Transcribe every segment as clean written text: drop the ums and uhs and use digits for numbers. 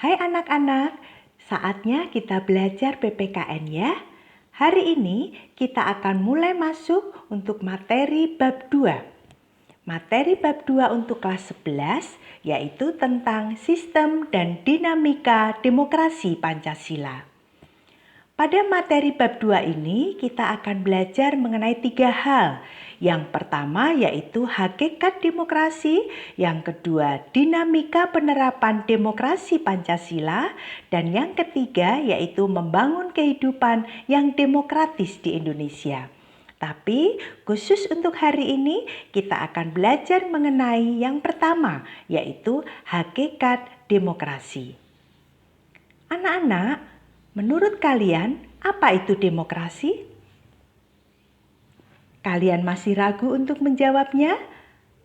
Hai anak-anak, saatnya kita belajar PPKN ya. Hari ini kita akan mulai masuk untuk materi bab 2. Materi bab 2 untuk kelas 11 yaitu tentang sistem dan dinamika demokrasi Pancasila. Pada materi bab 2 ini kita akan belajar mengenai 3 hal. Yang pertama yaitu hakikat demokrasi, yang kedua dinamika penerapan demokrasi Pancasila, dan yang ketiga yaitu membangun kehidupan yang demokratis di Indonesia. Tapi khusus untuk hari ini kita akan belajar mengenai yang pertama yaitu hakikat demokrasi. Anak-anak, menurut kalian, apa itu demokrasi? Kalian masih ragu untuk menjawabnya?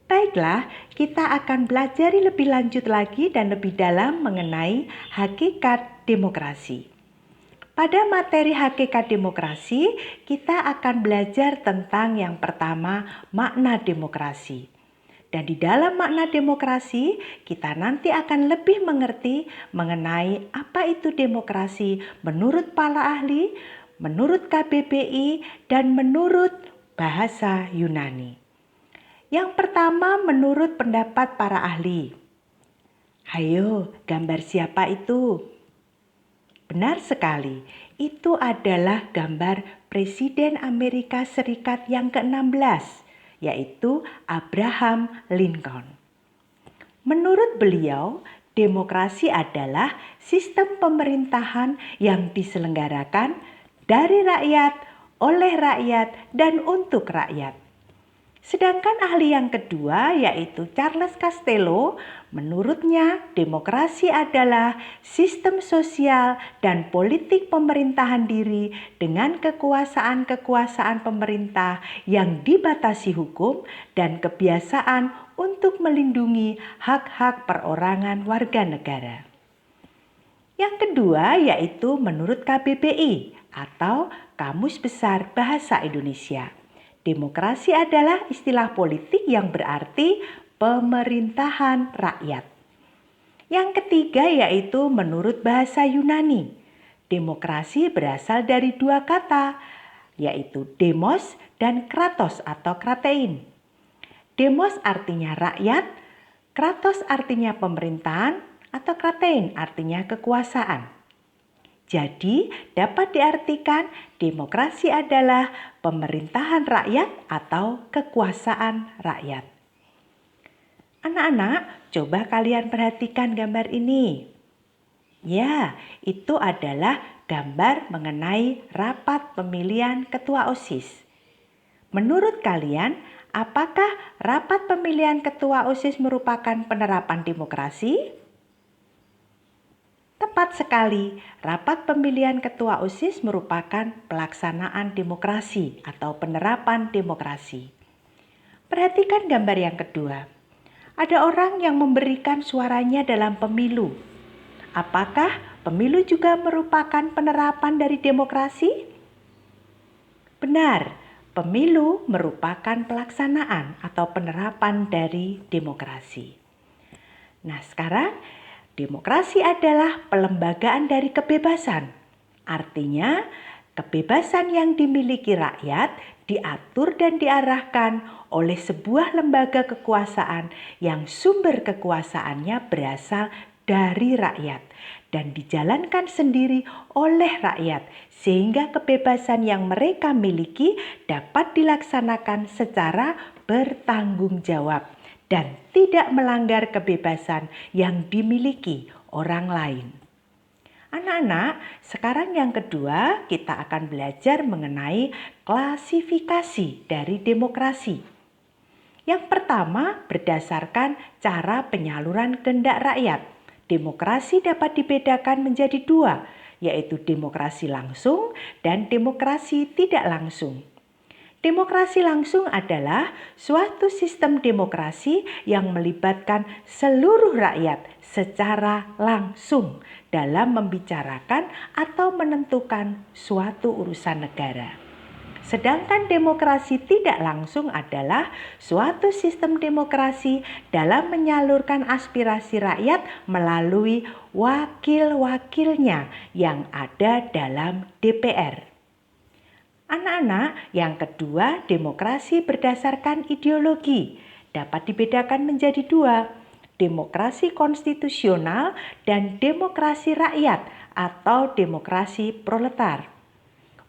Baiklah, kita akan belajar lebih lanjut lagi dan lebih dalam mengenai hakikat demokrasi. Pada materi hakikat demokrasi, kita akan belajar tentang yang pertama, makna demokrasi. Dan di dalam makna demokrasi, kita nanti akan lebih mengerti mengenai apa itu demokrasi menurut para ahli, menurut KBBI, dan menurut bahasa Yunani. Yang pertama menurut pendapat para ahli. Hayo, gambar siapa itu? Benar sekali, itu adalah gambar Presiden Amerika Serikat yang ke-16. Yaitu Abraham Lincoln. Menurut beliau, demokrasi adalah sistem pemerintahan yang diselenggarakan dari rakyat, oleh rakyat, dan untuk rakyat. Sedangkan ahli yang kedua yaitu Charles Castello, menurutnya demokrasi adalah sistem sosial dan politik pemerintahan diri dengan kekuasaan-kekuasaan pemerintah yang dibatasi hukum dan kebiasaan untuk melindungi hak-hak perorangan warga negara. Yang kedua yaitu menurut KBBI atau Kamus Besar Bahasa Indonesia. Demokrasi adalah istilah politik yang berarti pemerintahan rakyat. Yang ketiga yaitu menurut bahasa Yunani. Demokrasi berasal dari dua kata, yaitu demos dan kratos atau kratein. Demos artinya rakyat, kratos artinya pemerintahan, atau kratein artinya kekuasaan. Jadi, dapat diartikan demokrasi adalah pemerintahan rakyat atau kekuasaan rakyat. Anak-anak, coba kalian perhatikan gambar ini. Ya, itu adalah gambar mengenai rapat pemilihan ketua OSIS. Menurut kalian, apakah rapat pemilihan ketua OSIS merupakan penerapan demokrasi? Tepat sekali, rapat pemilihan ketua OSIS merupakan pelaksanaan demokrasi atau penerapan demokrasi. Perhatikan gambar yang kedua. Ada orang yang memberikan suaranya dalam pemilu. Apakah pemilu juga merupakan penerapan dari demokrasi? Benar, pemilu merupakan pelaksanaan atau penerapan dari demokrasi. Nah, sekarang demokrasi adalah pelembagaan dari kebebasan. Artinya, kebebasan yang dimiliki rakyat diatur dan diarahkan oleh sebuah lembaga kekuasaan yang sumber kekuasaannya berasal dari rakyat dan dijalankan sendiri oleh rakyat sehingga kebebasan yang mereka miliki dapat dilaksanakan secara bertanggung jawab dan tidak melanggar kebebasan yang dimiliki orang lain. Anak-anak, sekarang yang kedua kita akan belajar mengenai klasifikasi dari demokrasi. Yang pertama berdasarkan cara penyaluran kehendak rakyat. Demokrasi dapat dibedakan menjadi dua, yaitu demokrasi langsung dan demokrasi tidak langsung. Demokrasi langsung adalah suatu sistem demokrasi yang melibatkan seluruh rakyat secara langsung dalam membicarakan atau menentukan suatu urusan negara. Sedangkan demokrasi tidak langsung adalah suatu sistem demokrasi dalam menyalurkan aspirasi rakyat melalui wakil-wakilnya yang ada dalam DPR. Anak-anak, yang kedua, demokrasi berdasarkan ideologi dapat dibedakan menjadi dua: demokrasi konstitusional dan demokrasi rakyat atau demokrasi proletar.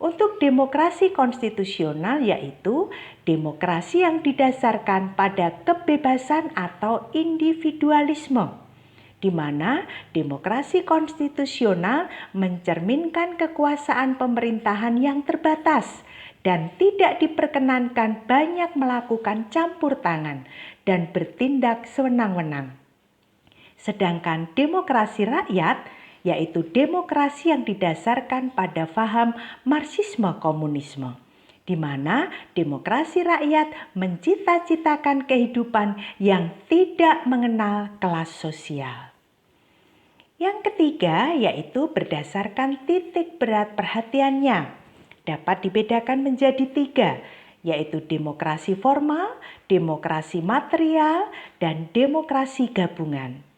Untuk demokrasi konstitusional yaitu demokrasi yang didasarkan pada kebebasan atau individualisme, di mana demokrasi konstitusional mencerminkan kekuasaan pemerintahan yang terbatas dan tidak diperkenankan banyak melakukan campur tangan dan bertindak sewenang-wenang. Sedangkan demokrasi rakyat yaitu demokrasi yang didasarkan pada paham Marxisme-Komunisme, di mana demokrasi rakyat mencita-citakan kehidupan yang tidak mengenal kelas sosial. Yang ketiga yaitu berdasarkan titik berat perhatiannya. Dapat dibedakan menjadi tiga, yaitu demokrasi formal, demokrasi material, dan demokrasi gabungan.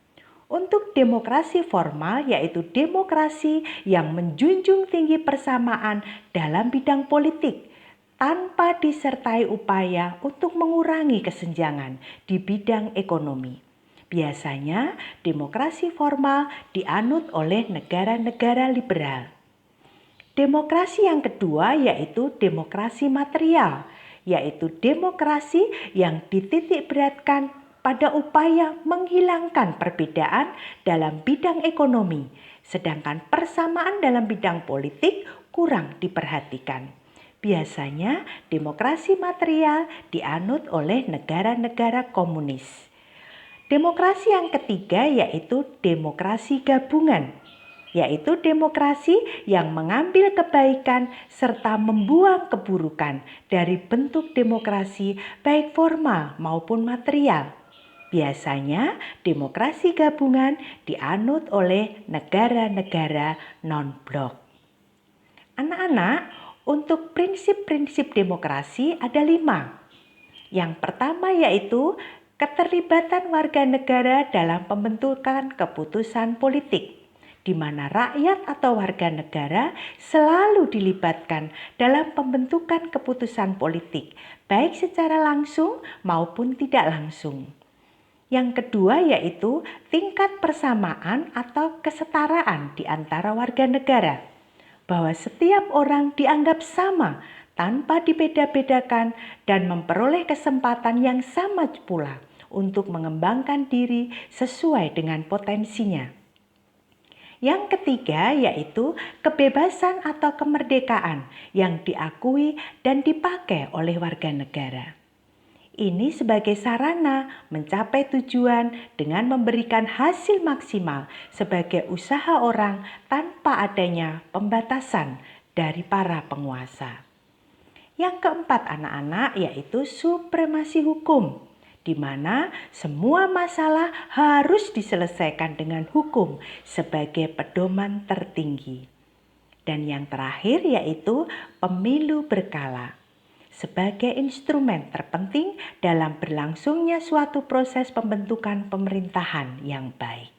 Untuk demokrasi formal yaitu demokrasi yang menjunjung tinggi persamaan dalam bidang politik tanpa disertai upaya untuk mengurangi kesenjangan di bidang ekonomi. Biasanya demokrasi formal dianut oleh negara-negara liberal. Demokrasi yang kedua yaitu demokrasi material, yaitu demokrasi yang dititik beratkan pada upaya menghilangkan perbedaan dalam bidang ekonomi, sedangkan persamaan dalam bidang politik kurang diperhatikan. Biasanya demokrasi material dianut oleh negara-negara komunis. Demokrasi yang ketiga yaitu demokrasi gabungan, yaitu demokrasi yang mengambil kebaikan serta membuang keburukan dari bentuk demokrasi baik formal maupun material. Biasanya demokrasi gabungan dianut oleh negara-negara non-blok. Anak-anak, untuk prinsip-prinsip demokrasi ada 5. Yang pertama yaitu keterlibatan warga negara dalam pembentukan keputusan politik, di mana rakyat atau warga negara selalu dilibatkan dalam pembentukan keputusan politik, baik secara langsung maupun tidak langsung. Yang kedua yaitu tingkat persamaan atau kesetaraan di antara warga negara, bahwa setiap orang dianggap sama tanpa dibeda-bedakan dan memperoleh kesempatan yang sama pula untuk mengembangkan diri sesuai dengan potensinya. Yang ketiga yaitu kebebasan atau kemerdekaan yang diakui dan dipakai oleh warga negara. Ini sebagai sarana mencapai tujuan dengan memberikan hasil maksimal sebagai usaha orang tanpa adanya pembatasan dari para penguasa. Yang keempat anak-anak yaitu supremasi hukum, di mana semua masalah harus diselesaikan dengan hukum sebagai pedoman tertinggi. Dan yang terakhir yaitu pemilu berkala, sebagai instrumen terpenting dalam berlangsungnya suatu proses pembentukan pemerintahan yang baik.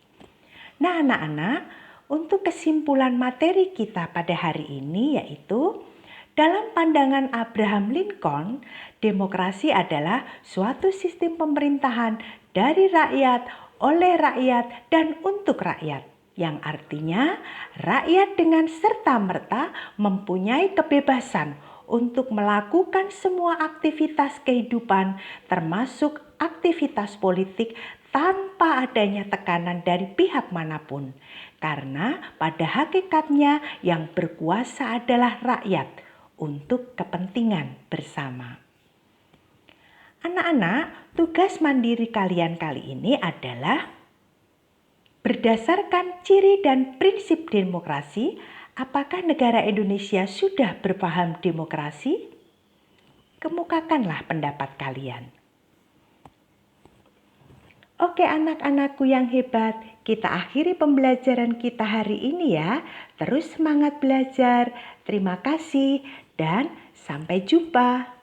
Nah anak-anak, untuk kesimpulan materi kita pada hari ini yaitu, dalam pandangan Abraham Lincoln, demokrasi adalah suatu sistem pemerintahan dari rakyat, oleh rakyat, dan untuk rakyat, yang artinya rakyat dengan serta-merta mempunyai kebebasan untuk melakukan semua aktivitas kehidupan termasuk aktivitas politik tanpa adanya tekanan dari pihak manapun. Karena pada hakikatnya yang berkuasa adalah rakyat untuk kepentingan bersama. Anak-anak, tugas mandiri kalian kali ini adalah berdasarkan ciri dan prinsip demokrasi. Apakah negara Indonesia sudah berpaham demokrasi? Kemukakanlah pendapat kalian. Oke anak-anakku yang hebat, kita akhiri pembelajaran kita hari ini ya. Terus semangat belajar. Terima kasih dan Sampai jumpa.